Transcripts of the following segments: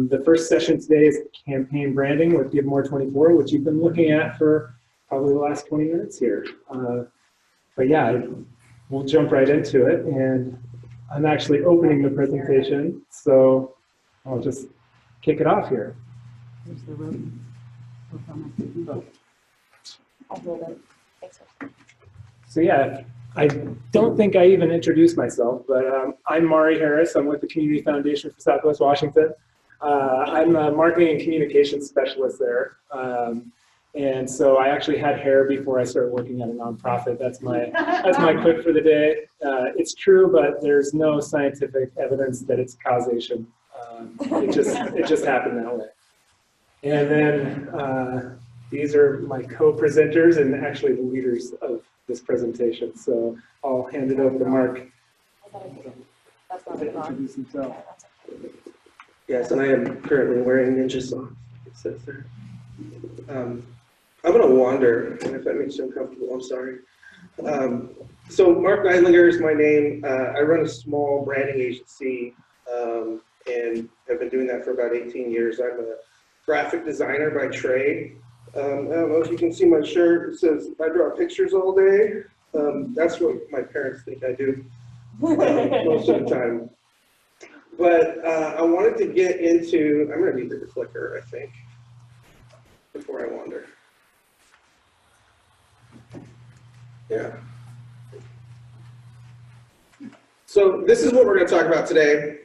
The first session today is campaign branding with Give More 24, which you've been looking at for probably the last 20 minutes here. But yeah, we'll jump right into it. And I'm actually opening the presentation, so I'll just kick it off here. There's the room. I'll hold it. Thanks. So yeah, I don't think I even introduced myself, but I'm Maury Harris. I'm with the Community Foundation for Southwest Washington. I'm a marketing and communications specialist there. And so I actually had hair before I started working at a nonprofit. That's my quip for the day. It's true, but there's no scientific evidence that it's causation. It just happened that way. And then these are my co-presenters and actually the leaders of this presentation. So I'll hand it over to Marc to introduce himself. Yes, and I am currently wearing ninja socks. It says there. I'm going to wander, and if that makes you uncomfortable, I'm sorry. So Marc Neidlinger is my name. I run a small branding agency, and have been doing that for about 18 years. I'm a graphic designer by trade. I don't know if you can see my shirt. It says, I draw pictures all day. That's what my parents think I do most of the time. But I wanted to get into, I'm going to need the clicker, I think, before I wander. Yeah. So this is what we're going to talk about today.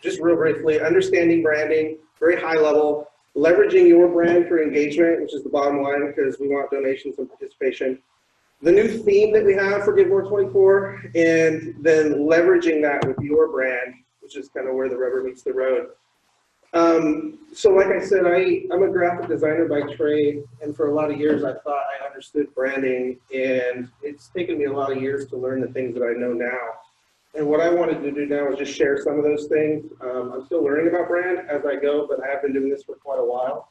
Just real briefly, understanding branding, very high level, leveraging your brand for engagement, which is the bottom line because we want donations and participation. The new theme that we have for Give More 24, and then leveraging that with your brand, which is kind of where the rubber meets the road. So like I said, I'm a graphic designer by trade, and for a lot of years I thought I understood branding, and it's taken me a lot of years to learn the things that I know now. And what I wanted to do now is just share some of those things. I'm still learning about brand as I go, but I have been doing this for quite a while.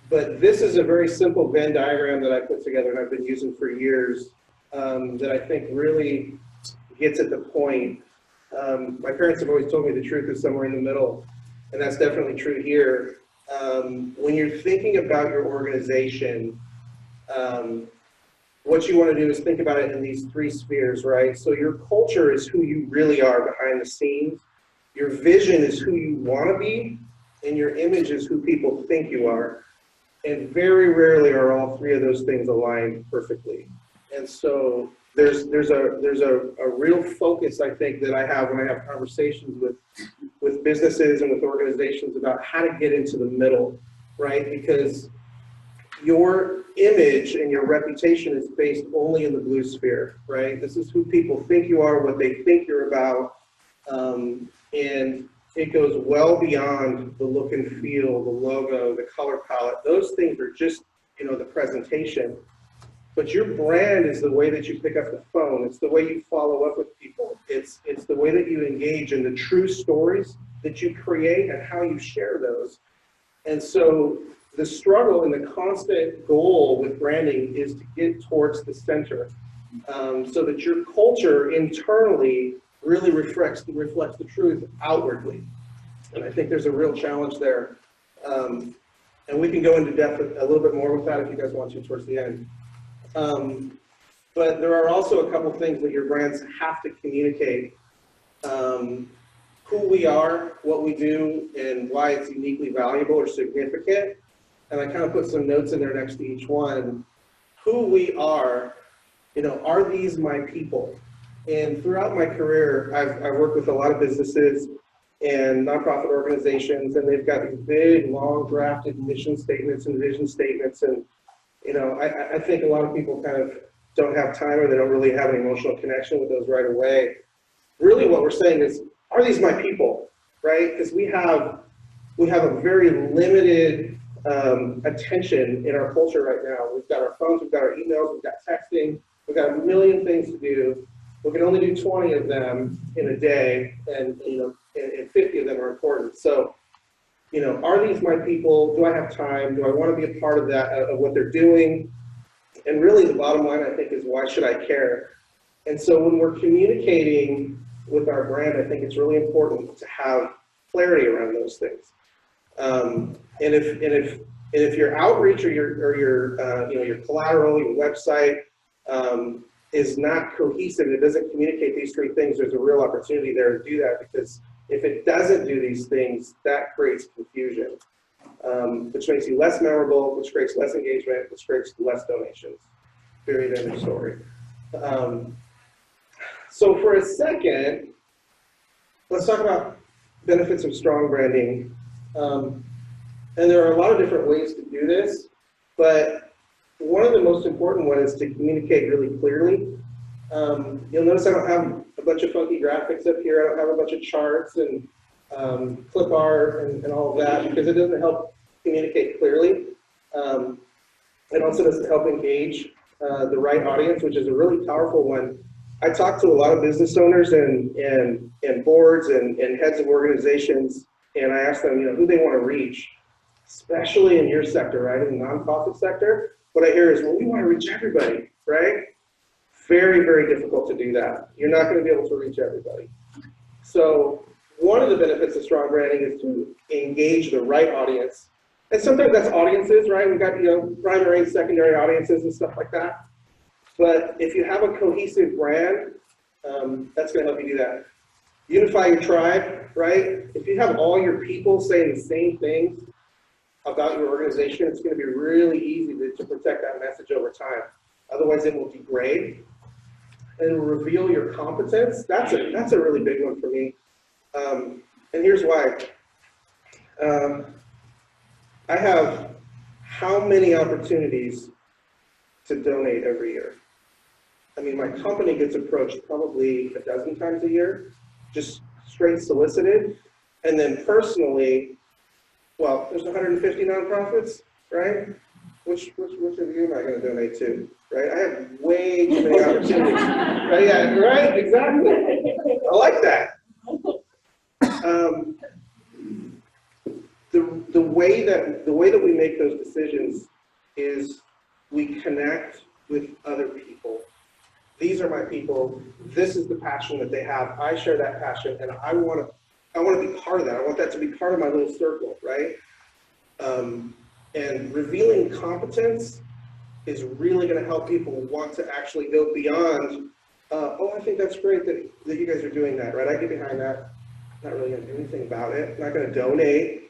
But this is a very simple Venn diagram that I put together and I've been using for years that I think really gets at the point. My parents have always told me the truth is somewhere in the middle, and that's definitely true here. When you're thinking about your organization, what you want to do is think about it in these three spheres, right? So your culture is who you really are behind the scenes. Your vision is who you want to be, and your image is who people think you are. And very rarely are all three of those things aligned perfectly. And so there's a real focus, I think, that I have when I have conversations with businesses and with organizations about how to get into the middle, right? Because your image and your reputation is based only in the blue sphere, right? This is who people think you are, what they think you're about, and it goes well beyond the look and feel, the logo, the color palette. Those things are just, the presentation. But your brand is the way that you pick up the phone. It's the way you follow up with people. It's the way that you engage in the true stories that you create and how you share those. And so the struggle and the constant goal with branding is to get towards the center so that your culture internally really reflects the truth outwardly. And I think there's a real challenge there. And we can go into depth a little bit more with that if you guys want to towards the end. But there are also a couple things that your brands have to communicate. Who we are, what we do, and why it's uniquely valuable or significant. And I kind of put some notes in there next to each one. Who we are these my people? And throughout my career, I've worked with a lot of businesses and nonprofit organizations, and they've got these big, long drafted mission statements and vision statements. And, I think a lot of people kind of don't have time or they don't really have an emotional connection with those right away. Really what we're saying is, are these my people, right? Because we have a very limited attention in our culture right now. We've got our phones, we've got our emails, we've got texting, we've got a million things to do. We can only do 20 of them in a day, and and 50 of them are important. So, are these my people? Do I have time? Do I want to be a part of that, of what they're doing? And really the bottom line, I think, is why should I care? And so when we're communicating with our brand, I think it's really important to have clarity around those things. And if your outreach or your collateral, your website is not cohesive, it doesn't communicate these three things, there's a real opportunity there to do that, because if it doesn't do these things, that creates confusion, which makes you less memorable, which creates less engagement, which creates less donations. Period, end of story. So for a second, let's talk about benefits of strong branding. And there are a lot of different ways to do this, but one of the most important ones is to communicate really clearly. You'll notice I don't have a bunch of funky graphics up here. I don't have a bunch of charts and clip art and all of that, because it doesn't help communicate clearly. It also doesn't help engage the right audience, which is a really powerful one. I talk to a lot of business owners and boards and heads of organizations, and I ask them, who they want to reach, especially in your sector, right, in the nonprofit sector. What I hear is, well, we want to reach everybody, right? Very, very difficult to do that. You're not going to be able to reach everybody. So one of the benefits of strong branding is to engage the right audience. And sometimes that's audiences, right? We've got, primary and secondary audiences and stuff like that. But if you have a cohesive brand, that's going to help you do that. Unify your tribe, right? If you have all your people saying the same things about your organization, it's going to be really easy to protect that message over time. Otherwise, it will degrade and reveal your competence. That's a really big one for me. And here's why. I have how many opportunities to donate every year? I mean, my company gets approached probably a dozen times a year, just straight solicited. And then personally, well, there's 150 nonprofits, right? Which of you am I going to donate to, right? I have way too many opportunities. Right? Yeah, right? Exactly. I like that. The way that we make those decisions is we connect with other people. These are my people. This is the passion that they have. I share that passion, and I want to be part of that. I want that to be part of my little circle, right? And revealing competence is really going to help people want to actually go beyond, oh, I think that's great that you guys are doing that, right? I get behind that. Not really going to do anything about it. Not going to donate.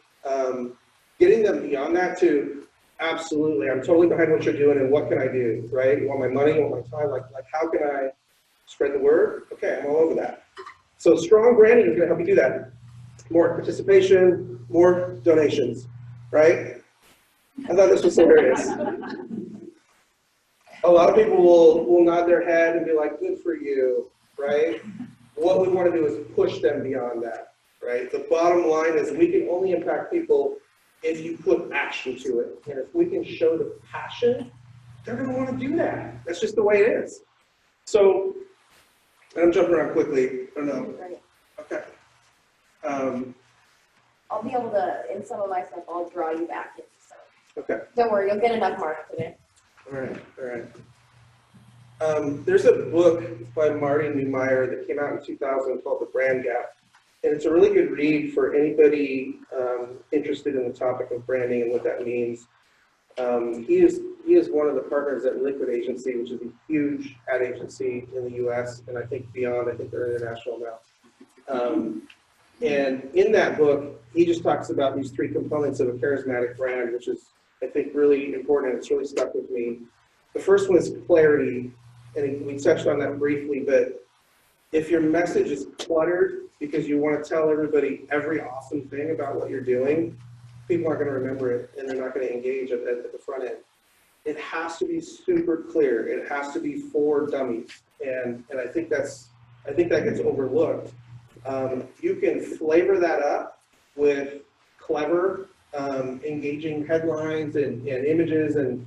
Getting them beyond that to, absolutely, I'm totally behind what you're doing, and what can I do, right? You want my money, you want my time, like how can I spread the word? Okay, I'm all over that. So strong branding is going to help you do that. More participation, more donations, right? I thought this was hilarious. A lot of people will nod their head and be like, good for you, right? What we want to do is push them beyond that, right? The bottom line is we can only impact people if you put action to it. And if we can show the passion, they're going to want to do that. That's just the way it is. So, and I'm jumping around quickly. I don't know. Okay. I'll be able to, in some of my stuff, I'll draw you back into some. Okay. Don't worry, you'll get enough Mark today. All right. There's a book by Maury Neidlinger that came out in 2000 called The Brand Gap. And it's a really good read for anybody interested in the topic of branding and what that means. He is one of the partners at Liquid Agency, which is a huge ad agency in the U.S. and I think beyond. I think they're international now. And in that book, he just talks about these three components of a charismatic brand, which is, I think, really important. It's really stuck with me. The first one is clarity, and we touched on that briefly, but if your message is cluttered because you want to tell everybody every awesome thing about what you're doing, people aren't going to remember it, and they're not going to engage at the front end. It has to be super clear. It has to be for dummies, and I think that gets overlooked. You can flavor that up with clever, engaging headlines and images and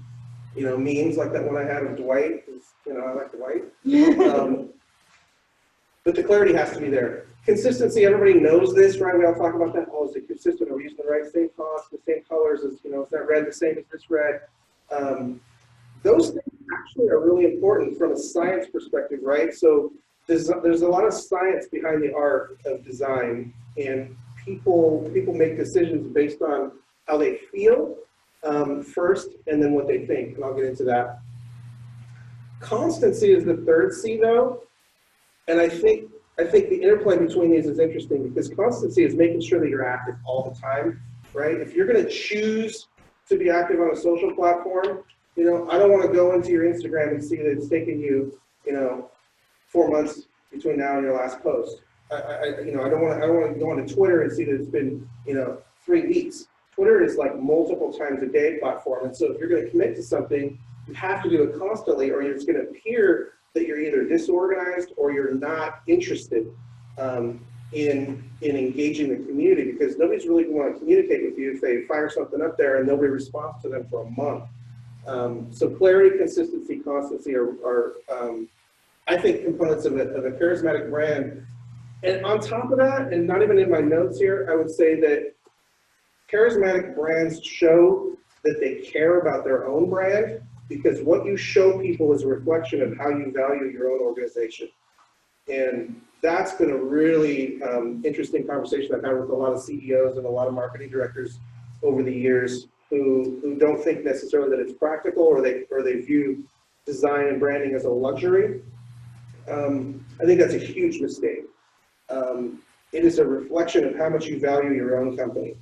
memes like that one I had of Dwight. I like Dwight. But the clarity has to be there. Consistency, everybody knows this, right? We all talk about that. Oh, is it consistent? Are we using the right same fonts, the same colors? Is that red the same as this red? Those things actually are really important from a science perspective, right? So there's a lot of science behind the art of design, and people make decisions based on how they feel first, and then what they think, and I'll get into that. Constancy is the third C, though, and I think the interplay between these is interesting, because constancy is making sure that you're active all the time, right? If you're going to choose to be active on a social platform, you know, I don't want to go into your Instagram and see that it's taken you, you know, 4 months between now and your last post. I don't want to go onto Twitter and see that it's been, you know, 3 weeks. Twitter is like multiple times a day platform, and so if you're going to commit to something, you have to do it constantly, or it's going to appear that you're either disorganized or you're not interested in engaging the community, because nobody's really going to want to communicate with you if they fire something up there and nobody responds to them for a month. So clarity, consistency, constancy are I think, components of a charismatic brand. And on top of that, and not even in my notes here, I would say that charismatic brands show that they care about their own brand, because what you show people is a reflection of how you value your own organization. And that's been a really interesting conversation I've had with a lot of CEOs and a lot of marketing directors over the years who don't think necessarily that it's practical, or they view design and branding as a luxury. I think that's a huge mistake. It is a reflection of how much you value your own company.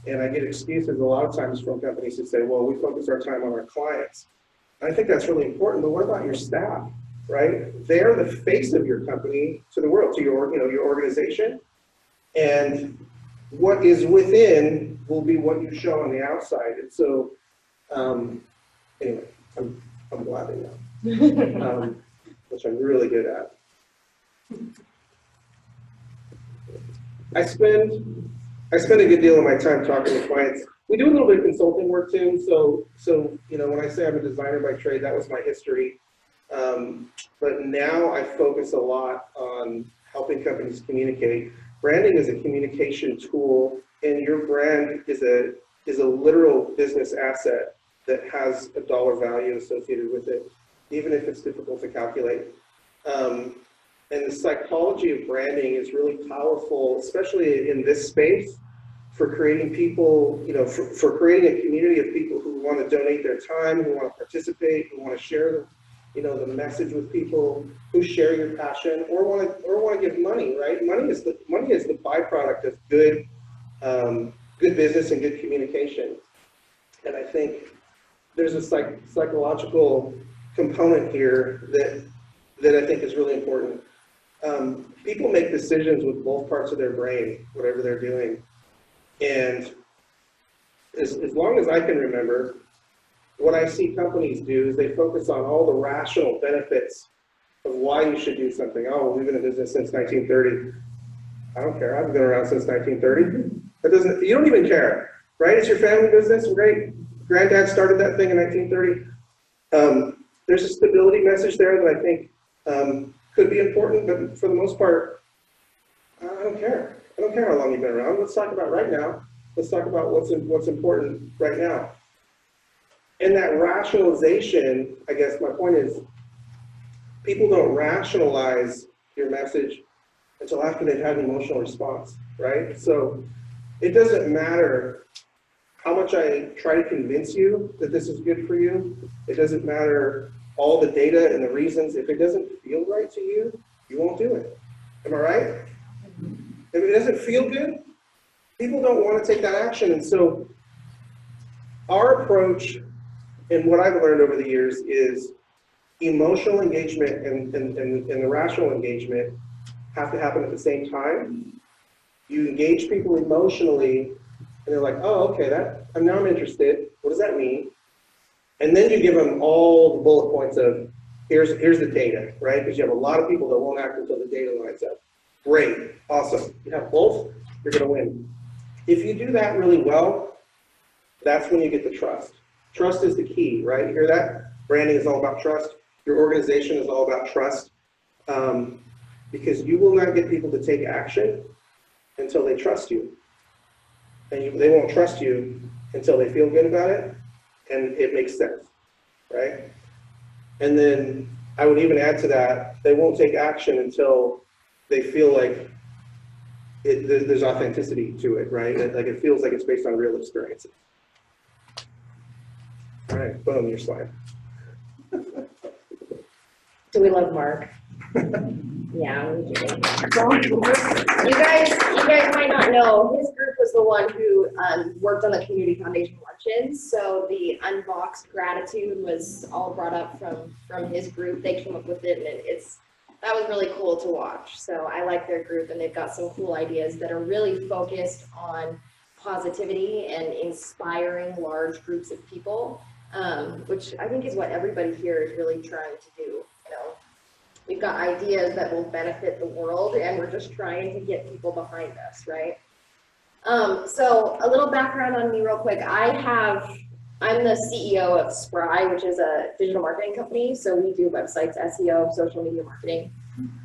And I get excuses a lot of times from companies that say, well, we focus our time on our clients. I think that's really important, but what about your staff, right? They're the face of your company to the world, to your organization. And what is within will be what you show on the outside. And so, anyway, I'm blabbing now, which I'm really good at. I spend a good deal of my time talking to clients. We do a little bit of consulting work too. So you know, when I say I'm a designer by trade, that was my history. But now I focus a lot on helping companies communicate. Branding is a communication tool, and your brand is a literal business asset that has a dollar value associated with it, even if it's difficult to calculate. And the psychology of branding is really powerful, especially in this space, for creating people, you know, for creating a community of people who want to donate their time, who want to participate, who want to share, you know, the message with people, who share your passion, or want to give money, right? Money is the byproduct of good business and good communication. And I think there's a psychological component here that I think is really important. People make decisions with both parts of their brain, whatever they're doing. And as long as I can remember, what I see companies do is they focus on all the rational benefits of why you should do something. Oh, well, we've been in business since 1930. I don't care. I've been around since 1930. You don't even care, right? It's your family business. Great. Granddad started that thing in 1930. There's a stability message there that I think could be important, but for the most part, I don't care. I don't care how long you've been around. Let's talk about right now. Let's talk about what's important right now. And that rationalization, I guess my point is, people don't rationalize your message until after they've had an emotional response, right? So it doesn't matter how much I try to convince you that this is good for you. It doesn't matter all the data and the reasons. If it doesn't feel right to you, you won't do it. Am I right? If it doesn't feel good, people don't want to take that action. And so our approach, and what I've learned over the years, is emotional engagement and the rational engagement have to happen at the same time. You engage people emotionally, and they're like, oh, okay, now I'm interested. What does that mean? And then you give them all the bullet points of, here's the data, right? Because you have a lot of people that won't act until the data lines up. Great, awesome. You have both, you're going to win. If you do that really well, that's when you get the trust. Trust is the key, right? You hear that? Branding is all about trust. Your organization is all about trust. Because you will not get people to take action until they trust you. And they won't trust you until they feel good about it and it makes sense, right? And then I would even add to that, they won't take action until they feel like there's authenticity to it, right? Like it feels like it's based on real experiences. All right, boom, your slide. Do we love Mark? Yeah, we do. You guys might not know, his group was the one who worked on the Community Foundation luncheons. So the unboxed gratitude was all brought up from his group. They came up with it, and that was really cool to watch. So I like their group, and they've got some cool ideas that are really focused on positivity and inspiring large groups of people, which I think is what everybody here is really trying to do. You know, we've got ideas that will benefit the world, and we're just trying to get people behind us, right? So a little background on me real quick. I'm the CEO of Spry, which is a digital marketing company. So we do websites, SEO, social media marketing.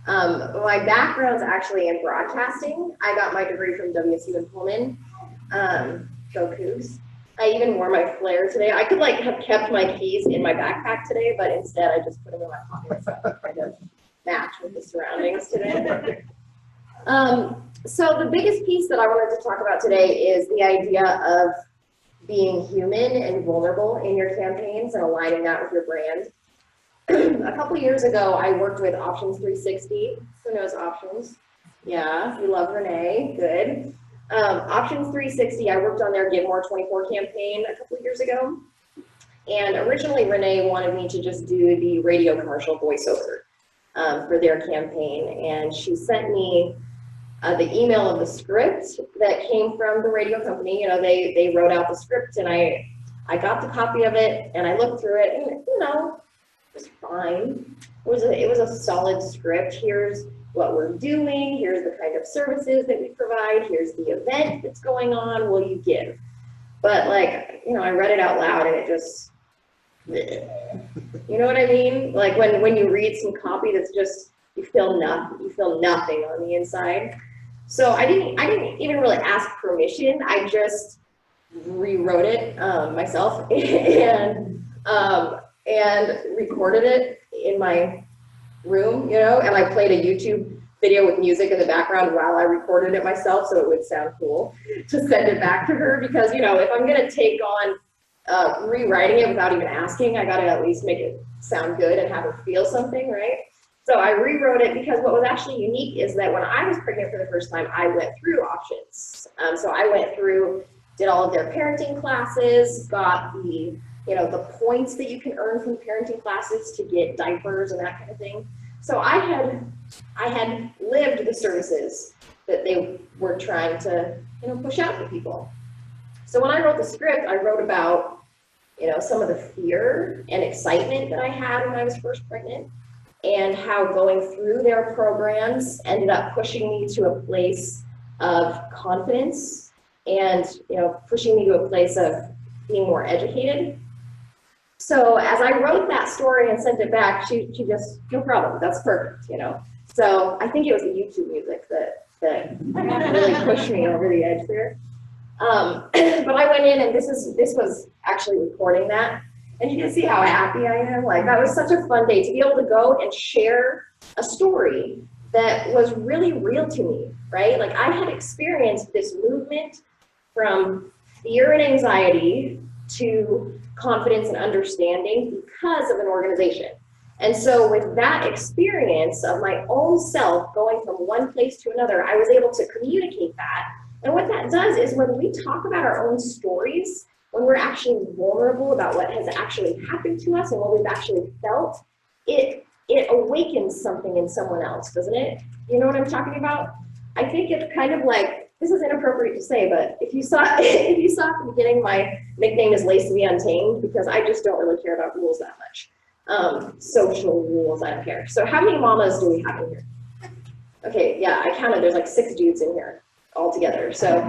My background's actually in broadcasting. I got my degree from WSU in Pullman. Go Cougs. I even wore my flare today. I could have kept my keys in my backpack today, but instead I just put them in my pocket so I kind of match with the surroundings today. So the biggest piece that I wanted to talk about today is the idea of being human and vulnerable in your campaigns and aligning that with your brand. A couple years ago, I worked with Options 360. Who knows Options? Yeah, we love Renee. Good. Options 360, I worked on their Give More 24 campaign a couple years ago. And originally, Renee wanted me to just do the radio commercial voiceover for their campaign. And she sent me the email of the script that came from the radio company. You know, they wrote out the script, and I got the copy of it, and I looked through it, and you know, it was fine. It was a solid script. Here's what we're doing. Here's the kind of services that we provide. Here's the event that's going on. Will you give? But you know, I read it out loud, and it just, you know what I mean? Like when you read some copy that's just, you feel nothing on the inside. So I didn't even really ask permission. I just rewrote it myself and recorded it in my room, you know, and I played a YouTube video with music in the background while I recorded it myself, so it would sound cool to send it back to her, because, you know, if I'm gonna take on rewriting it without even asking, I gotta at least make it sound good and have her feel something, right? So I rewrote it because what was actually unique is that when I was pregnant for the first time, I went through Options. So I went through, did all of their parenting classes, got the, you know, the points that you can earn from parenting classes to get diapers and that kind of thing. So I had lived the services that they were trying to, you know, push out to people. So when I wrote the script, I wrote about, you know, some of the fear and excitement that I had when I was first pregnant, and how going through their programs ended up pushing me to a place of confidence and, you know, pushing me to a place of being more educated. So as I wrote that story and sent it back, she just, no problem, that's perfect, you know. So I think it was the YouTube music that really pushed me over the edge there. But I went in, and this was actually recording that. And you can see how happy I am. Like, that was such a fun day to be able to go and share a story that was really real to me, right? Like, I had experienced this movement from fear and anxiety to confidence and understanding because of an organization. And so with that experience of my own self going from one place to another, I was able to communicate that. And what that does is when we talk about our own stories, when we're actually vulnerable about what has actually happened to us and what we've actually felt, it awakens something in someone else, doesn't it? You know what I'm talking about? I think it's kind of like, this is inappropriate to say, but if you saw at the beginning, my nickname is Lacey the Untamed, because I just don't really care about rules that much. Social rules, I don't care. So how many mamas do we have in here? Okay, yeah, I counted, there's like 6 dudes in here all together. So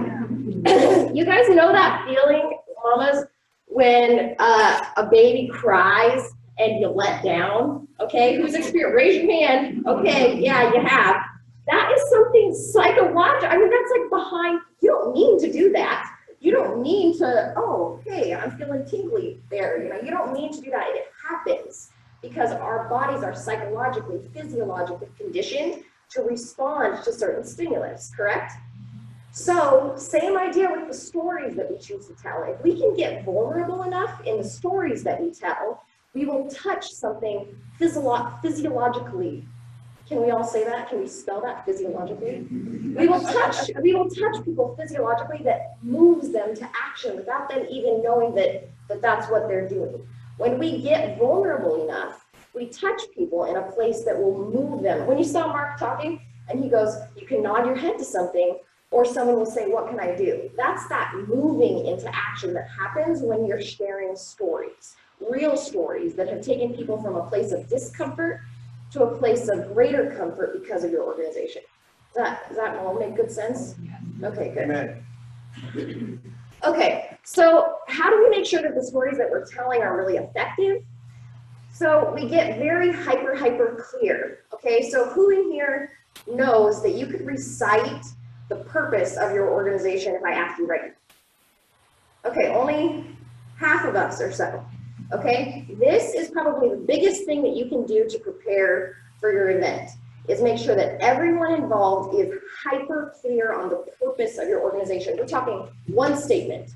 you guys know that feeling, mamas, when a baby cries and you let down? Okay, who's experienced? Raise your hand. Okay, yeah, you have. That is something psychological. I mean, that's like behind, you don't mean to do that. You don't mean to, oh, hey, I'm feeling tingly there. You know, you don't mean to do that. It happens because our bodies are psychologically, physiologically conditioned to respond to certain stimulus, correct? So same idea with the stories that we choose to tell. If we can get vulnerable enough in the stories that we tell, we will touch something physiologically. Can we all say that? Can we spell that physiologically? We will touch people physiologically that moves them to action without them even knowing that that's what they're doing. When we get vulnerable enough, we touch people in a place that will move them. When you saw Mark talking and he goes, you can nod your head to something, or someone will say, what can I do? That's that moving into action that happens when you're sharing stories, real stories that have taken people from a place of discomfort to a place of greater comfort because of your organization. Does that all make good sense? Okay, good. Amen. Okay, so how do we make sure that the stories that we're telling are really effective? So we get very hyper clear. Okay, so who in here knows that you could recite the purpose of your organization if I asked you right now? Okay, only half of us or so. Okay, this is probably the biggest thing that you can do to prepare for your event, is make sure that everyone involved is hyper clear on the purpose of your organization. We're talking one statement.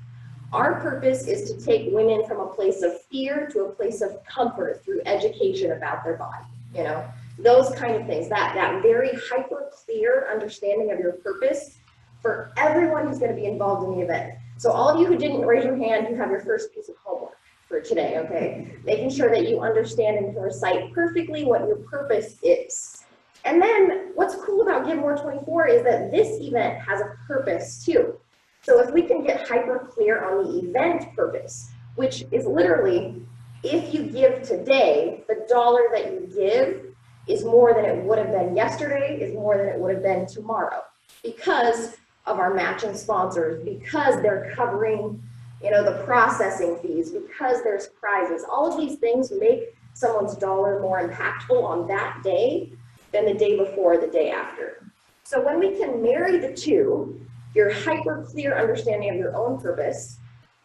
Our purpose is to take women from a place of fear to a place of comfort through education about their body, you know, those kind of things, that very hyper clear understanding of your purpose for everyone who's going to be involved in the event. So all of you who didn't raise your hand, you have your first piece of homework for today, okay? Making sure that you understand and can recite perfectly what your purpose is. And then what's cool about Give More 24 is that this event has a purpose too. So if we can get hyper clear on the event purpose, which is literally, if you give today, the dollar that you give is more than it would have been yesterday, is more than it would have been tomorrow, because of our matching sponsors, because they're covering, you know, the processing fees, because there's prizes. All of these things make someone's dollar more impactful on that day than the day before, the day after. So when we can marry the two, your hyper clear understanding of your own purpose,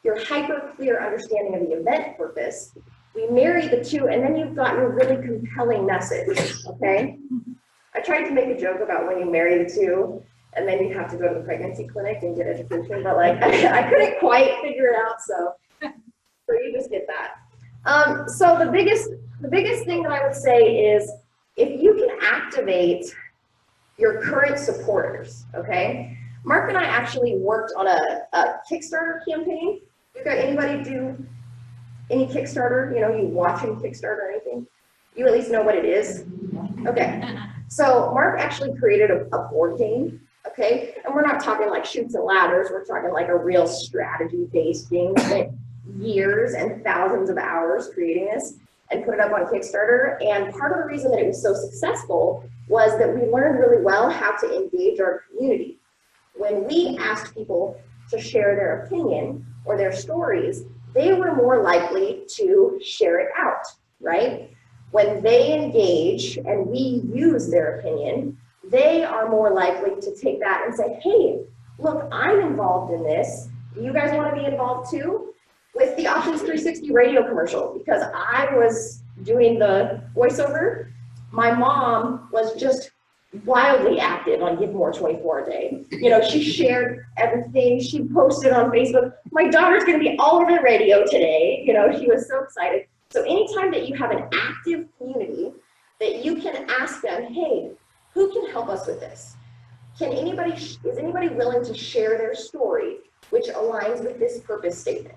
your hyper clear understanding of the event purpose, we marry the two, and then you've got your really compelling message, okay? I tried to make a joke about when you marry the two, and then you have to go to the pregnancy clinic and get education, but like, I couldn't quite figure it out, so you just get that. So the biggest thing that I would say is, if you can activate your current supporters, okay? Mark and I actually worked on a Kickstarter campaign. You got anybody do any Kickstarter? You know, you watching Kickstarter or anything? You at least know what it is? Okay. So Mark actually created a board game, okay? And we're not talking like Chutes and Ladders. We're talking like a real strategy-based game that spent years and thousands of hours creating this and put it up on Kickstarter. And part of the reason that it was so successful was that we learned really well how to engage our community. When we asked people to share their opinion or their stories, they were more likely to share it out, right? When they engage and we use their opinion, they are more likely to take that and say, hey, look, I'm involved in this. Do you guys want to be involved too? With the Options 360 radio commercial, because I was doing the voiceover, my mom was just wildly active on Give More 24 a day. You know, she shared everything. She posted on Facebook, my daughter's going to be all over the radio today. You know, she was so excited. So anytime that you have an active community that you can ask them, hey, who can help us with this? Is anybody willing to share their story, which aligns with this purpose statement?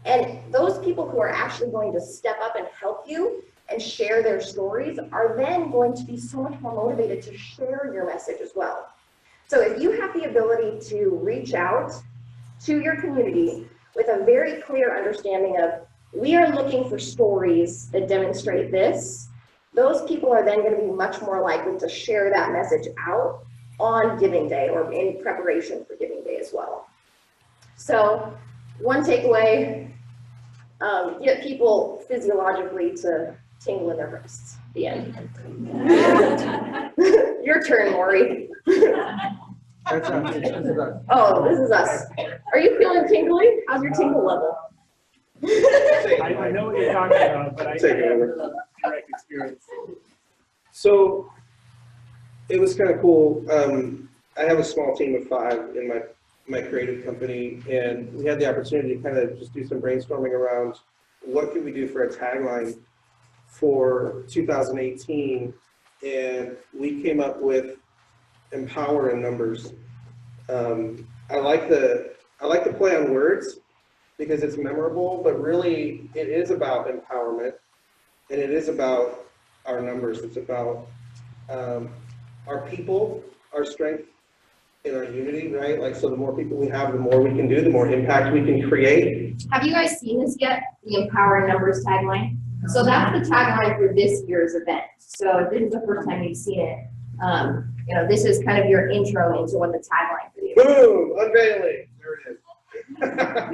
And those people who are actually going to step up and help you and share their stories are then going to be so much more motivated to share your message as well. So if you have the ability to reach out to your community with a very clear understanding of, we are looking for stories that demonstrate this, those people are then going to be much more likely to share that message out on Giving Day or in preparation for Giving Day as well. So one takeaway, get people physiologically to tingle in their wrists. The end. Your turn, Maury. That's us. This is us. Oh, this is us. Are you feeling tingly? How's your tingle level? I know what you're talking about, but I never had a direct experience. So it was kind of cool. I have a small team of 5 in my creative company, and we had the opportunity to kind of just do some brainstorming around what could we do for a tagline for 2018, and we came up with empower in numbers. I like the play on words because it's memorable, but really it is about empowerment, and it is about our numbers. It's about our people, our strength, and our unity, right? Like, so the more people we have, the more we can do, the more impact we can create. Have you guys seen this yet? The Empower Numbers tagline? So that's the tagline for this year's event. So if this is the first time you've seen it, you know, this is kind of your intro into what the tagline for the event. Boom! Unveiling. There it is. We could have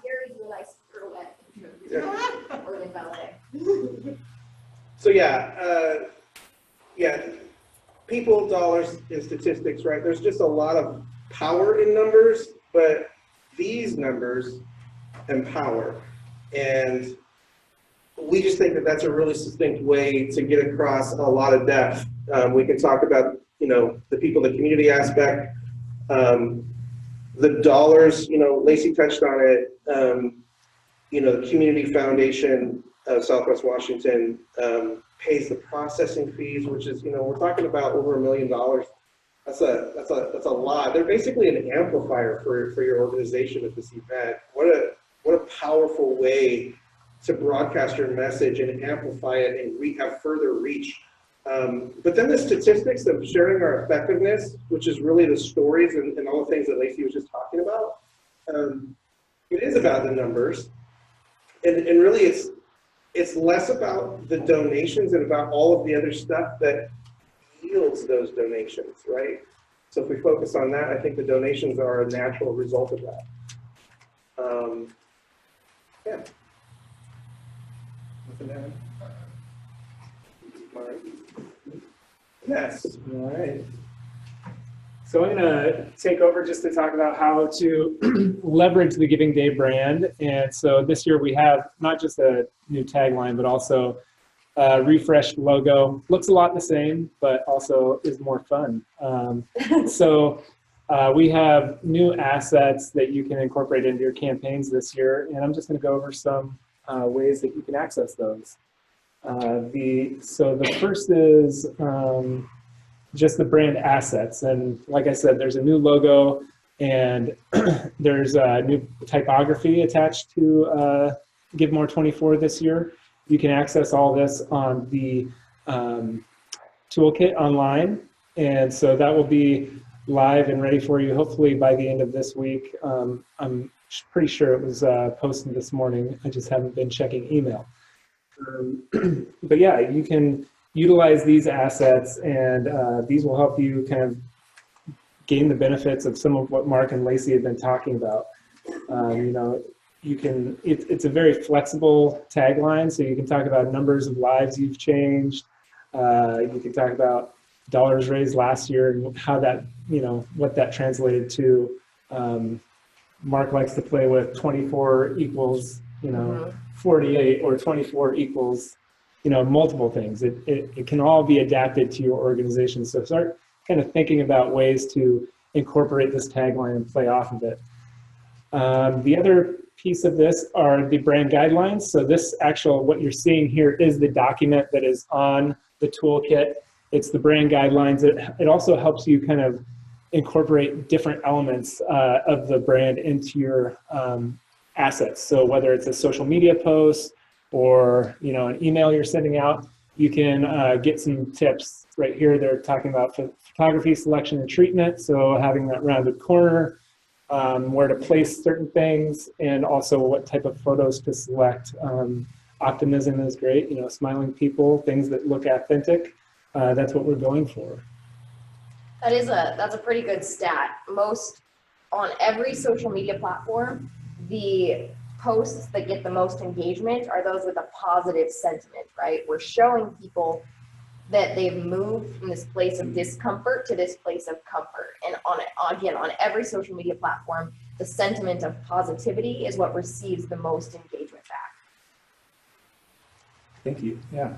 Gary do a nice pirouette intro. Or the ballet. So yeah, people, dollars, and statistics, right? There's just a lot of power in numbers, but these numbers empower. And we just think that that's a really succinct way to get across a lot of depth. We can talk about, you know, the people, the community aspect, the dollars, you know, Lacey touched on it. You know, the Community Foundation of Southwest Washington pays the processing fees, which is, you know, we're talking about over $1 million. That's a lot. They're basically an amplifier for your organization at this event. What a powerful way to broadcast your message and amplify it and have further reach. But then the statistics of sharing our effectiveness, which is really the stories and all the things that Lacey was just talking about. It is about the numbers, and really it's less about the donations and about all of the other stuff that yields those donations, right? So if we focus on that, I think the donations are a natural result of that. Yeah. Nothing to add? All right. Yes. All right. So I'm going to take over just to talk about how to leverage the Giving Day brand. And so this year we have not just a new tagline, but also a refreshed logo. Looks a lot the same, but also is more fun. We have new assets that you can incorporate into your campaigns this year. And I'm just going to go over some ways that you can access those. The first is just the brand assets. And like I said, there's a new logo and there's a new typography attached to Give More 24 this year. You can access all this on the toolkit online. And so that will be live and ready for you hopefully by the end of this week. I'm pretty sure it was posted this morning. I just haven't been checking email. But yeah, you can utilize these assets, and these will help you kind of gain the benefits of some of what Marc and Lacey have been talking about. You know, you can, it's a very flexible tagline, so you can talk about numbers of lives you've changed. You can talk about dollars raised last year and how that, you know, what that translated to. Marc likes to play with 24 equals, you know, 48, or 24 equals, you know, multiple things. It can all be adapted to your organization. So start kind of thinking about ways to incorporate this tagline and play off of it. The other piece of this are the brand guidelines. So this actual, what you're seeing here is the document that is on the toolkit. It's the brand guidelines. It also helps you kind of incorporate different elements of the brand into your assets. So whether it's a social media post or, you know, an email you're sending out, you can get some tips right here. They're talking about photography selection and treatment. So having that rounded corner, where to place certain things, and also what type of photos to select. Optimism is great, you know, smiling people, things that look authentic. That's what we're going for. That's a pretty good stat. On every social media platform, the posts that get the most engagement are those with a positive sentiment, right? We're showing people that they've moved from this place of discomfort to this place of comfort. And on every social media platform, the sentiment of positivity is what receives the most engagement back. Thank you. Yeah.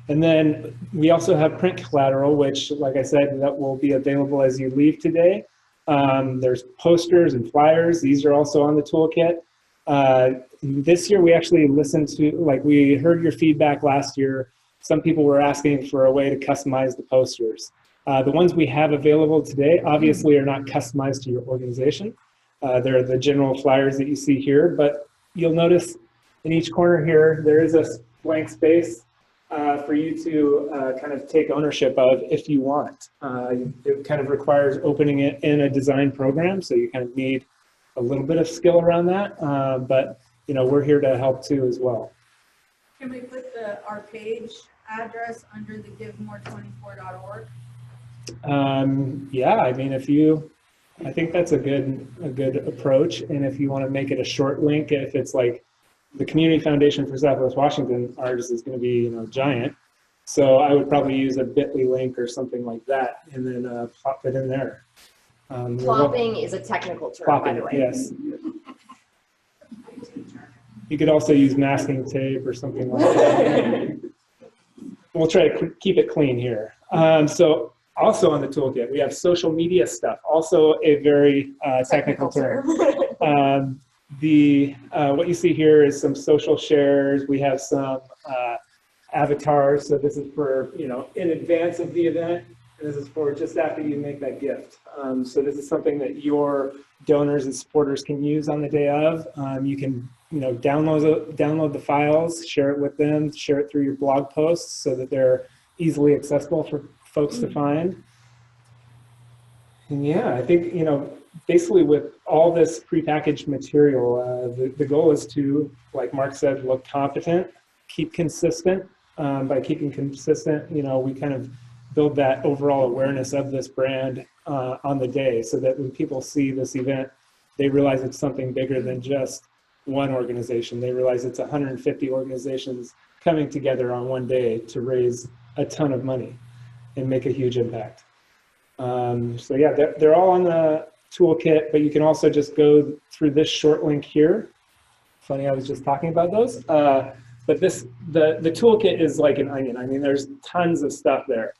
And then we also have print collateral, which, like I said, that will be available as you leave today. There's posters and flyers. These are also on the toolkit. This year, we actually listened to, like, we heard your feedback last year. Some people were asking for a way to customize the posters. The ones we have available today obviously are not customized to your organization. They're the general flyers that you see here, but you'll notice in each corner here, there is a blank space for you to kind of take ownership of if you want. It kind of requires opening it in a design program, so you kind of need a little bit of skill around that, but you know, we're here to help too as well. Can we put our page address under the givemore24.org? Yeah, I mean, I think that's a good approach, and if you want to make it a short link, if it's like the Community Foundation for Southwest Washington, ours is going to be, you know, giant. So I would probably use a bit.ly link or something like that, and then pop it in there. Plopping is a technical term, Plopping, by the way. yes. You could also use masking tape or something like that. We'll try to keep it clean here. So also on the toolkit, we have social media stuff, also a very technical term. What you see here is some social shares. We have some avatars. So this is for, you know, in advance of the event. And this is for just after you make that gift. So this is something that your donors and supporters can use on the day of. You can, you know, download the files, share it with them, share it through your blog posts so that they're easily accessible for folks to find. And yeah, I think, you know, basically with all this prepackaged material, the goal is to, like Mark said, look competent, keep consistent. By keeping consistent, you know, we kind of build that overall awareness of this brand on the day, so that when people see this event, they realize it's something bigger than just one organization. They realize it's 150 organizations coming together on one day to raise a ton of money and make a huge impact. So yeah, they're all on the toolkit, but you can also just go through this short link here. Funny, I was just talking about those. But the toolkit is like an onion. I mean, there's tons of stuff there.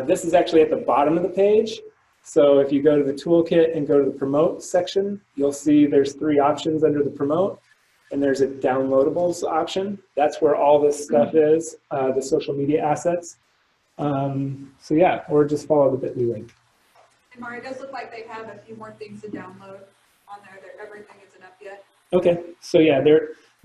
This is actually at the bottom of the page. So if you go to the toolkit and go to the promote section, you'll see there's 3 options under the promote, and there's a downloadables option. That's where all this stuff is, the social media assets. So yeah, or just follow the bit.ly link. And Maury, it does look like they have a few more things to download on there. Everything isn't up yet. Okay, so yeah,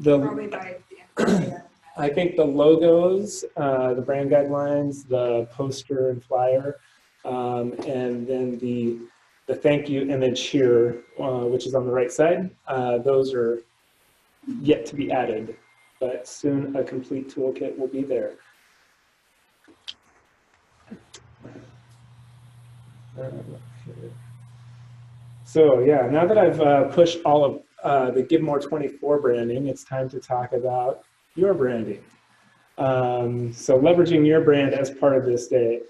Probably by the end of the year. I think the logos, the brand guidelines, the poster and flyer, and then the thank you image here, which is on the right side, those are yet to be added, but soon a complete toolkit will be there. So yeah, now that I've pushed all of the Give More 24 branding, it's time to talk about your branding. So leveraging your brand as part of this day,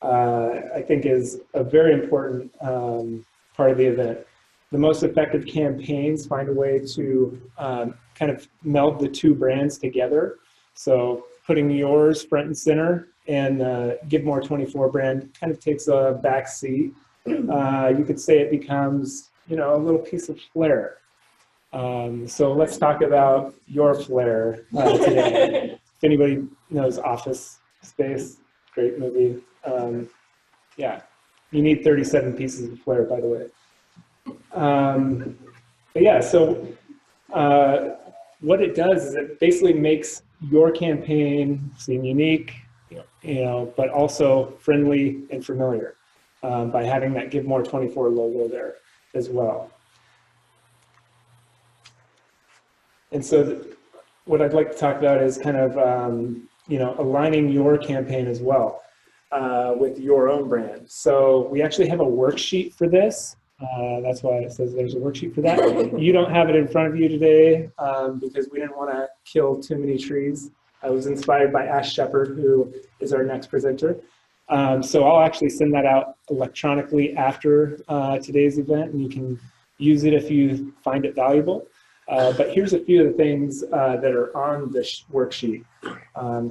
I think is a very important part of the event. The most effective campaigns find a way to kind of meld the 2 brands together. So putting yours front and center, and Give More 24 brand kind of takes a back seat. You could say it becomes, you know, a little piece of flair. So let's talk about your flair today. If anybody knows Office Space, great movie. Yeah, you need 37 pieces of flair, by the way. But yeah, so what it does is it basically makes your campaign seem unique, you know, but also friendly and familiar by having that Give More 24 logo there as well. And so what I'd like to talk about is kind of, you know, aligning your campaign as well with your own brand. So we actually have a worksheet for this. That's why it says there's a worksheet for that. You don't have it in front of you today because we didn't want to kill too many trees. I was inspired by Ash Shepard, who is our next presenter. So I'll actually send that out electronically after today's event, and you can use it if you find it valuable. But here's a few of the things that are on this worksheet.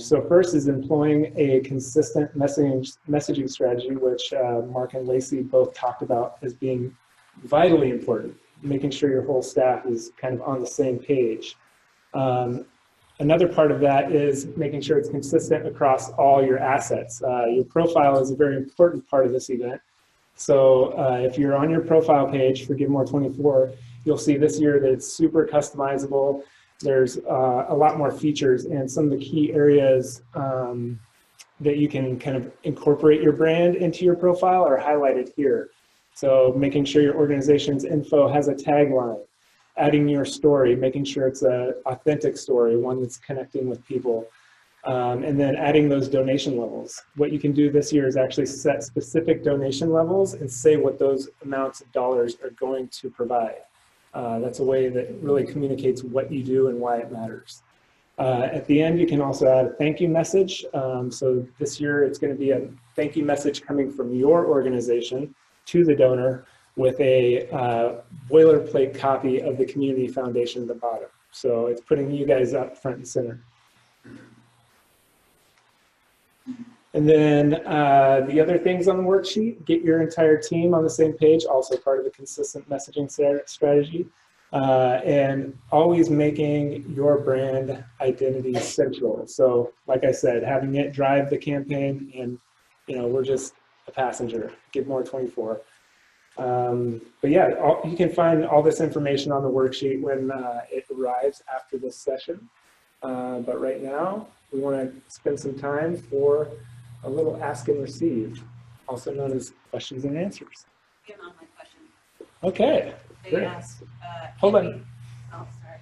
So first is employing a consistent messaging strategy, which Marc and Lacey both talked about as being vitally important, making sure your whole staff is kind of on the same page. Another part of that is making sure it's consistent across all your assets. Your profile is a very important part of this event. So if you're on your profile page for Give More 24, you'll see this year that it's super customizable. There's a lot more features, and some of the key areas that you can kind of incorporate your brand into your profile are highlighted here. So making sure your organization's info has a tagline, adding your story, making sure it's an authentic story, one that's connecting with people, and then adding those donation levels. What you can do this year is actually set specific donation levels and say what those amounts of dollars are going to provide. That's a way that really communicates what you do and why it matters. At the end, you can also add a thank you message. So this year, it's going to be a thank you message coming from your organization to the donor with a boilerplate copy of the Community Foundation at the bottom. So it's putting you guys up front and center. And then the other things on the worksheet, get your entire team on the same page, also part of the consistent messaging strategy. And always making your brand identity central. So like I said, having it drive the campaign, and we're just a passenger, Give More 24. But yeah, you can find all this information on the worksheet when it arrives after this session. But right now, we want to spend some time for a little ask and receive, also known as questions and answers. Give on my question. Okay. They Great. asked, Hold on. Oh, sorry.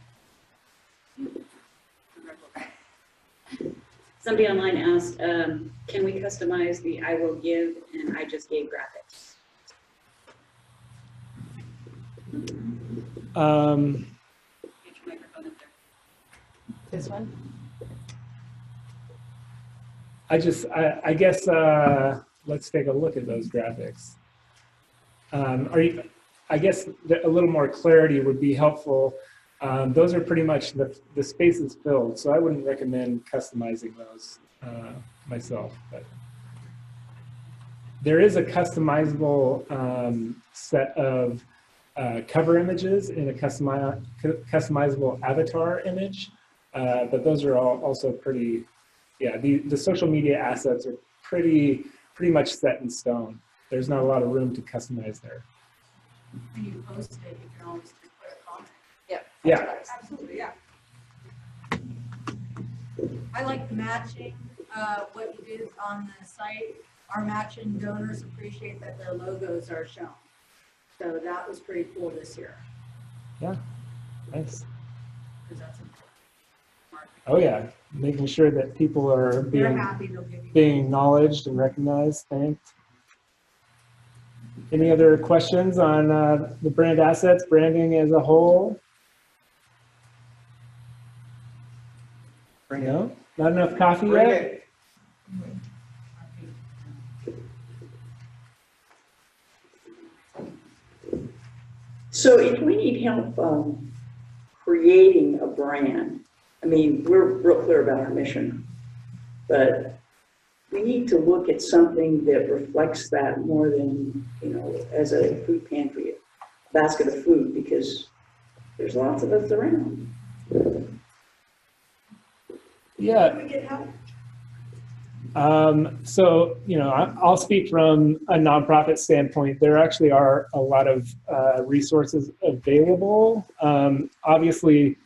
Somebody online asked, can we customize the I will give and I just gave graphics? Get your microphone up there. This one? I guess let's take a look at those graphics. I guess a little more clarity would be helpful. Those are pretty much the space is filled, so I wouldn't recommend customizing those myself. But there is a customizable set of cover images and a customizable avatar image, but those are all also pretty. Yeah, the social media assets are pretty much set in stone. There's not a lot of room to customize there. When you post it, you can always just put a comment. Yep. Yeah. Absolutely, yeah. I like matching what you did on the site. Our matching donors appreciate that their logos are shown. So that was pretty cool this year. Yeah, nice. Because that's important. Oh yeah, making sure that people are They're being happy, they'll give you. acknowledged and recognized, thanked. Any other questions on the brand assets, branding as a whole? No? Not enough coffee Bring yet? it. So if we need help creating a brand, I mean, we're real clear about our mission, but we need to look at something that reflects that more than, as a food pantry, a basket of food, because there's lots of us around. Yeah. Can we get help? So, I'll speak from a nonprofit standpoint. There actually are a lot of resources available. Obviously,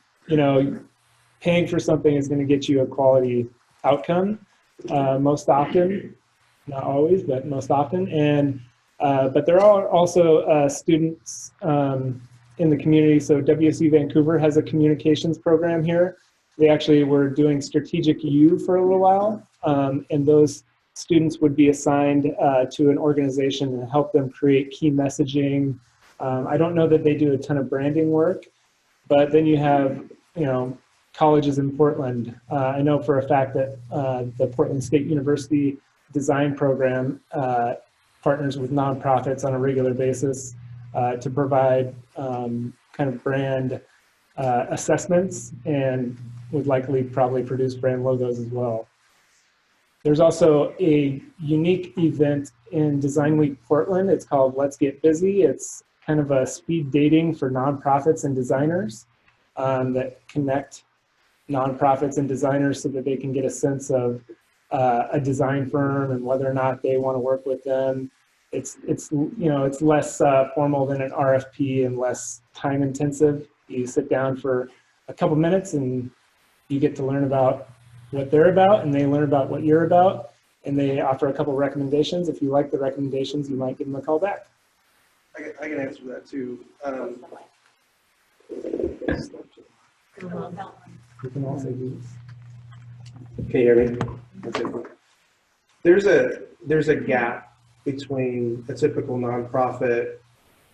paying for something is going to get you a quality outcome most often, not always, but most often. And but there are also students in the community. So WSU Vancouver has a communications program here. They actually were doing strategic U for a little while, and those students would be assigned to an organization and help them create key messaging. I don't know that they do a ton of branding work, but then you have, colleges in Portland. I know for a fact that the Portland State University design program partners with nonprofits on a regular basis to provide kind of brand assessments and would likely probably produce brand logos as well. There's also a unique event in Design Week Portland. It's called Let's Get Busy. It's kind of a speed dating for nonprofits and designers that connect nonprofits and designers so that they can get a sense of a design firm and whether or not they want to work with them. It's less formal than an RFP and less time intensive. You sit down for a couple minutes and you get to learn about what they're about, and they learn about what you're about, and they offer a couple recommendations. If you like the recommendations, you might give them a call back. I can answer that too. You can also use. Can you hear me? There's a gap between a typical nonprofit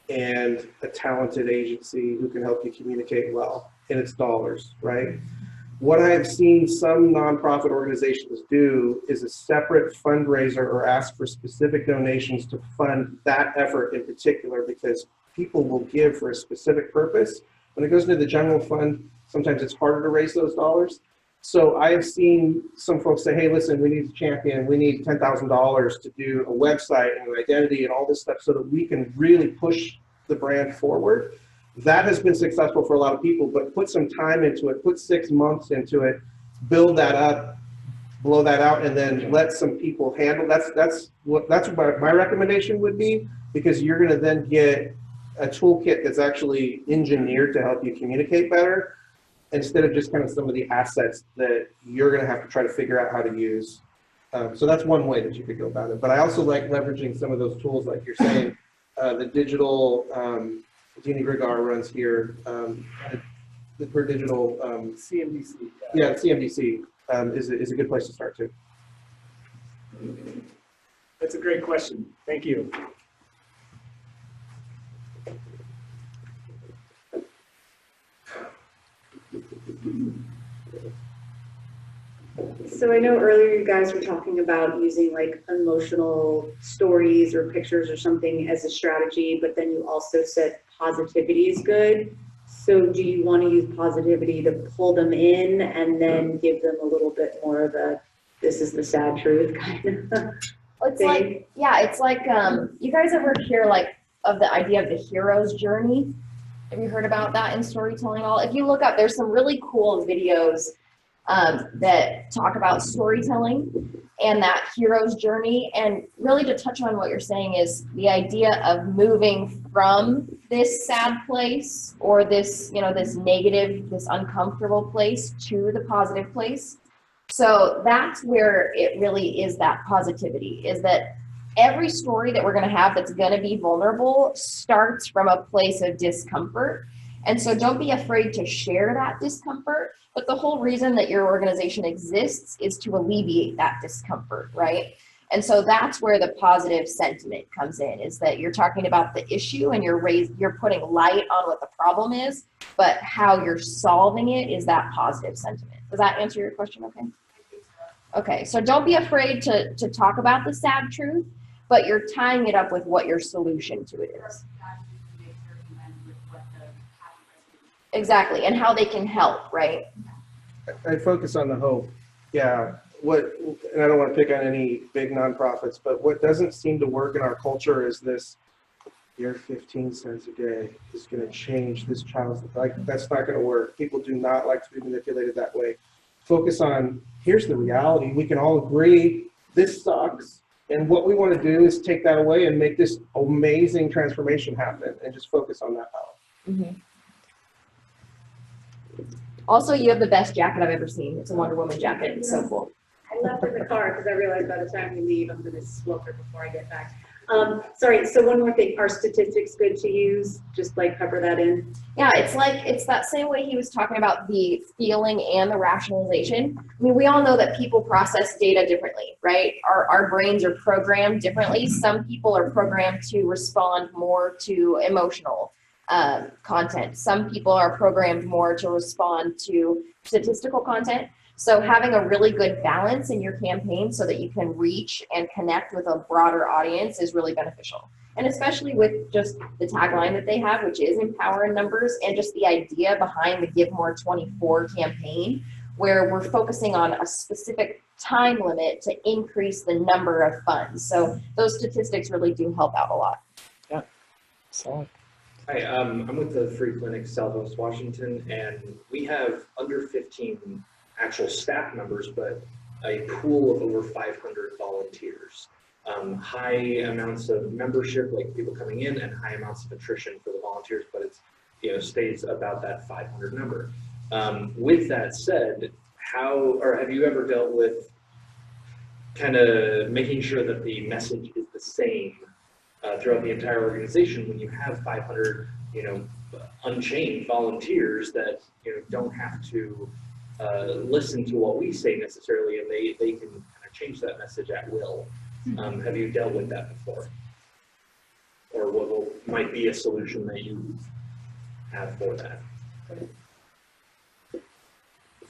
and a talented agency who can help you communicate well, and it's dollars, right? What I have seen some nonprofit organizations do is a separate fundraiser or ask for specific donations to fund that effort in particular, because people will give for a specific purpose. When it goes into the general fund, sometimes it's harder to raise those dollars. So I have seen some folks say, hey, listen, we need a champion. We need $10,000 to do a website and an identity and all this stuff so that we can really push the brand forward. That has been successful for a lot of people, but put some time into it, put 6 months into it, build that up, blow that out, and then let some people handle. That's what my recommendation would be, because you're going to then get a toolkit that's actually engineered to help you communicate better, instead of just kind of some of the assets that you're going to have to try to figure out how to use. So that's one way that you could go about it. But I also like leveraging some of those tools, like you're saying, the digital. Jeannie Grigar runs here. Her digital CMDC. yeah, CMDC is a good place to start too. That's a great question. Thank you. So I know earlier you guys were talking about using like emotional stories or pictures or something as a strategy, but then you also said positivity is good. So do you want to use positivity to pull them in and then give them a little bit more of a, this is the sad truth kind of It's thing? like, yeah, it's like, you guys ever hear like of the idea of the hero's journey? Have you heard about that in storytelling at all? If you look up, there's some really cool videos that talk about storytelling and that hero's journey. And really to touch on what you're saying is the idea of moving from this sad place or this, this negative, this uncomfortable place to the positive place. So that's where it really is, that positivity, is that every story that we're going to have that's going to be vulnerable starts from a place of discomfort. And so don't be afraid to share that discomfort. But the whole reason that your organization exists is to alleviate that discomfort, right? And so that's where the positive sentiment comes in, is that you're talking about the issue and you're putting light on what the problem is, but how you're solving it is that positive sentiment. Does that answer your question okay? Okay, so don't be afraid to talk about the sad truth, but you're tying it up with what your solution to it is. Exactly, and how they can help, right? I focus on the hope. Yeah. And I don't want to pick on any big nonprofits, but what doesn't seem to work in our culture is this, your 15 cents a day is going to change this child's life. That's not going to work. People do not like to be manipulated that way. Focus on, here's the reality. We can all agree this sucks. And what we want to do is take that away and make this amazing transformation happen, and just focus on that power. Mm-hmm. Also, you have the best jacket I've ever seen. It's a Wonder Woman jacket. It's so cool. I left it in the car because I realized by the time we leave, I'm going to swelter before I get back. Sorry, so one more thing. Are statistics good to use? Just like cover that in. Yeah, it's that same way he was talking about the feeling and the rationalization. I mean, we all know that people process data differently, right? Our brains are programmed differently. Some people are programmed to respond more to emotional content. Some people are programmed more to respond to statistical content. So having a really good balance in your campaign so that you can reach and connect with a broader audience is really beneficial. And especially with just the tagline that they have, which is empower in numbers, and just the idea behind the Give More 24 campaign, where we're focusing on a specific time limit to increase the number of funds. So those statistics really do help out a lot. Yeah, solid. Hi, I'm with the Free Clinic Southwest Washington, and we have under 15 actual staff members, but a pool of over 500 volunteers. High amounts of membership, like people coming in, and high amounts of attrition for the volunteers, but it's, you know, stays about that 500 number. With that said, have you ever dealt with kind of making sure that the message is the same throughout the entire organization when you have 500, you know, unchained volunteers that, you know, don't have to listen to what we say necessarily, and they can kind of change that message at will? Have you dealt with that before? Or what might be a solution that you have for that?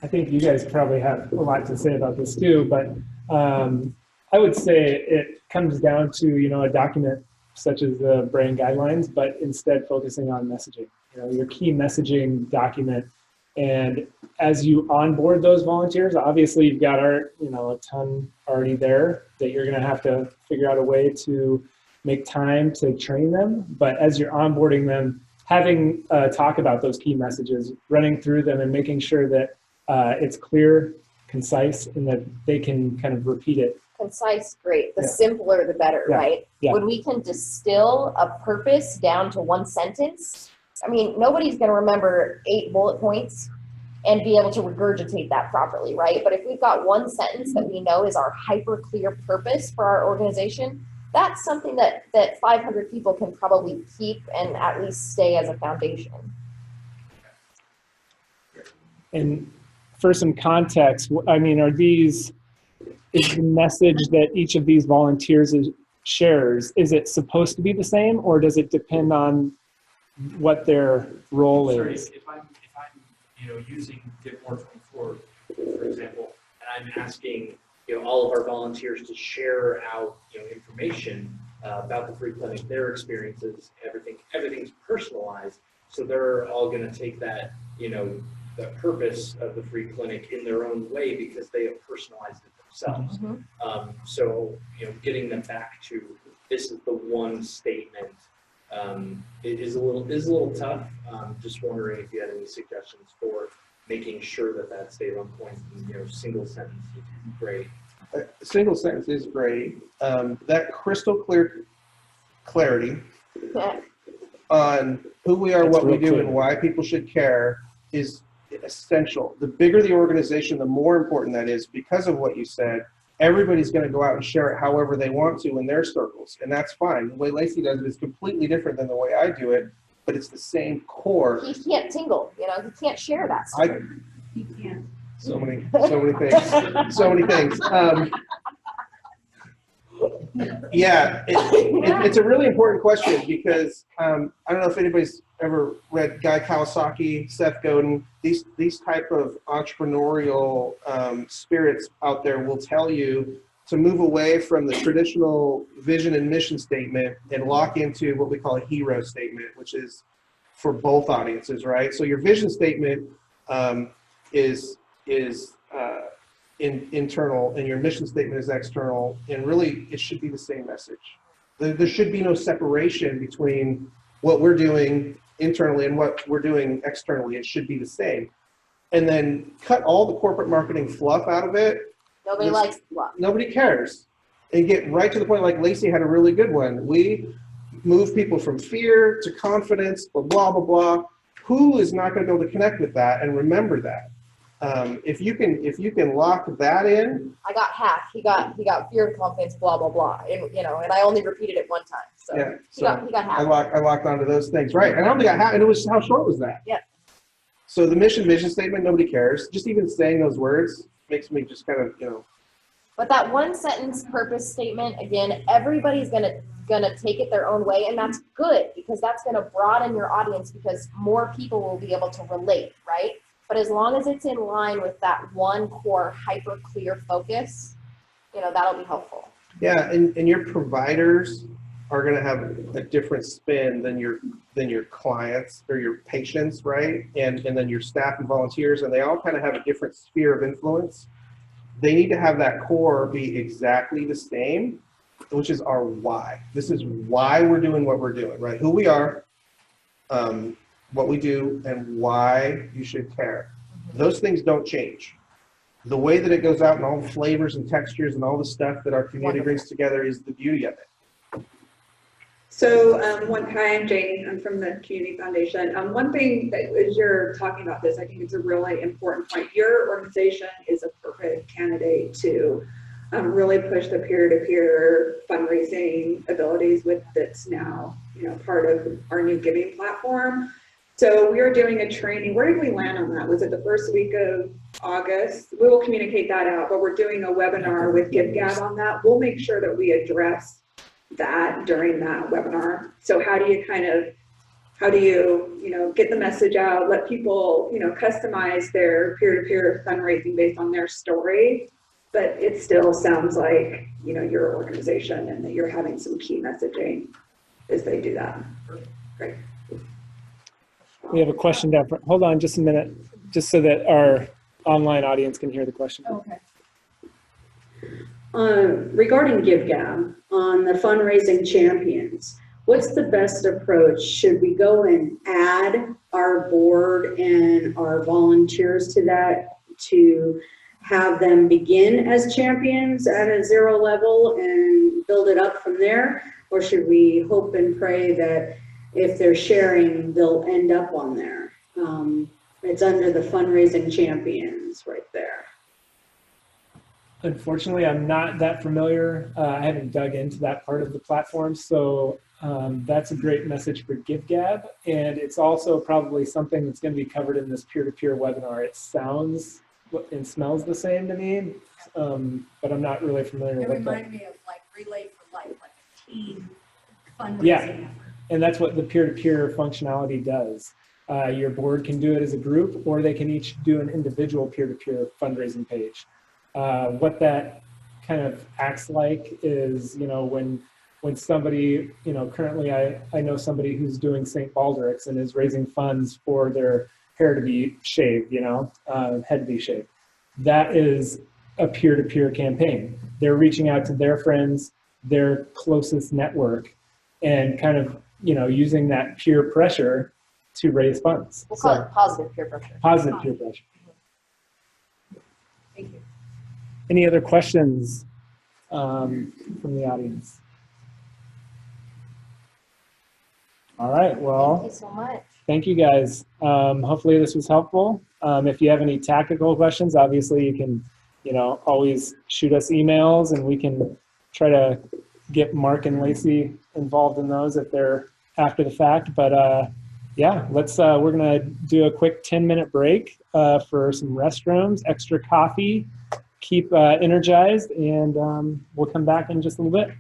I think you guys probably have a lot to say about this too, but I would say it comes down to, you know, a document such as the brand guidelines, but instead focusing on messaging, you know, your key messaging document. And as you onboard those volunteers, obviously you've got a ton already there that you're going to have to figure out a way to make time to train them. But as you're onboarding them, having talk about those key messages, running through them and making sure that it's clear, concise, and that they can kind of repeat it. Concise, great. The Yeah. simpler, the better, Yeah. right? Yeah. When we can distill a purpose down to one sentence, I mean, nobody's going to remember 8 bullet points and be able to regurgitate that properly, right? But if we've got one sentence that we know is our hyper clear purpose for our organization, that's something that 500 people can probably keep and at least stay as a foundation. And for some context, I mean, is the message that each of these volunteers shares, is it supposed to be the same, or does it depend on what their role Sorry, is? if I'm you know, using Give More 24, for example, and I'm asking, you know, all of our volunteers to share out, you know, information about the free clinic, their experiences, everything's personalized, so they're all going to take that, you know, the purpose of the free clinic in their own way because they have personalized it themselves. Mm-hmm. So, you know, getting them back to this is the one statement it is a little tough. Just wondering if you had any suggestions for making sure that stayed on point. And, you know, single sentence would be great. A single sentence is great. That crystal clear clarity on who we are, That's what we real do, clear. and why people should care is essential. The bigger the organization, the more important that is. Because of what you said, everybody's going to go out and share it however they want to in their circles, and that's fine. The way Lacey does it is completely different than the way I do it, but it's the same core. He can't tingle, you know, he can't share that stuff. You can't. So many things, so many things. Yeah, it's a really important question because I don't know if anybody's ever read Guy Kawasaki, Seth Godin. These type of entrepreneurial spirits out there will tell you to move away from the traditional vision and mission statement and lock into what we call a hero statement, which is for both audiences, right? So your vision statement is internal, and your mission statement is external, and really it should be the same message. There should be no separation between what we're doing internally and what we're doing externally. It should be the same. And then cut all the corporate marketing fluff out of it. Nobody likes fluff. Nobody cares. And get right to the point, like Lacey had a really good one. We move people from fear to confidence, blah, blah, blah, blah. Who is not going to be able to connect with that and remember that? If you can lock that in. I got hacked. He got fear and confidence, blah blah blah. And you know, and I only repeated it one time. So Yeah, he got hacked. I locked onto those things, right? And I don't think I had, and it was, how short was that? Yeah. So the mission vision statement, nobody cares. Just even saying those words makes me just kind of, you know. But that one sentence purpose statement, again, everybody's gonna take it their own way, and that's good because that's gonna broaden your audience because more people will be able to relate, right? But as long as it's in line with that one core hyper clear focus, you know, that'll be helpful. Yeah, and your providers are gonna have a different spin than your clients or your patients, right? And then your staff and volunteers, and they all kind of have a different sphere of influence. They need to have that core be exactly the same, which is our why. This is why we're doing what we're doing, right? Who we are, what we do, and why you should care. Those things don't change. The way that it goes out and all the flavors and textures and all the stuff that our community brings together is the beauty of it. So, hi, I'm Jane. I'm from the Community Foundation. One thing that as you're talking about this, I think it's a really important point. Your organization is a perfect candidate to really push the peer-to-peer fundraising abilities with that's now, you know, part of our new giving platform. So we are doing a training. Where did we land on that? Was it the first week of August? We will communicate that out, but we're doing a webinar with GiveGab on that. We'll make sure that we address that during that webinar. So how do you you know, get the message out, let people, you know, customize their peer-to-peer fundraising based on their story, but it still sounds like, you know, your organization and that you're having some key messaging as they do that. Great. We have a question down front. Hold on just a minute, just so that our online audience can hear the question. Okay. Regarding GiveGab, on the fundraising champions, what's the best approach? Should we go and add our board and our volunteers to that to have them begin as champions at a 0 level and build it up from there? Or should we hope and pray that if they're sharing, they'll end up on there? It's under the fundraising champions right there. Unfortunately, I'm not that familiar. I haven't dug into that part of the platform, so that's a great message for GiveGab, and it's also probably something that's going to be covered in this peer-to-peer webinar. It sounds and smells the same to me, but I'm not really familiar It with that. reminded me of like Relay for Life, like a team fundraising Yeah. effort. And that's what the peer-to-peer functionality does. Your board can do it as a group, or they can each do an individual peer-to-peer fundraising page. What that kind of acts like is, you know, when somebody, you know, currently I know somebody who's doing St. Baldrick's and is raising funds for their hair to be shaved, you know, head to be shaved. That is a peer-to-peer campaign. They're reaching out to their friends, their closest network, and kind of, you know, using that peer pressure to raise funds. We'll call it positive peer pressure. Positive peer pressure. Thank you. Any other questions from the audience? All right, well, Thank you so much. thank you guys. Hopefully this was helpful. If you have any tactical questions, obviously you can, you know, always shoot us emails and we can try to get Marc and Lacey involved in those if they're after the fact. But yeah, we're gonna do a quick 10-minute break for some restrooms, extra coffee, keep energized, and we'll come back in just a little bit.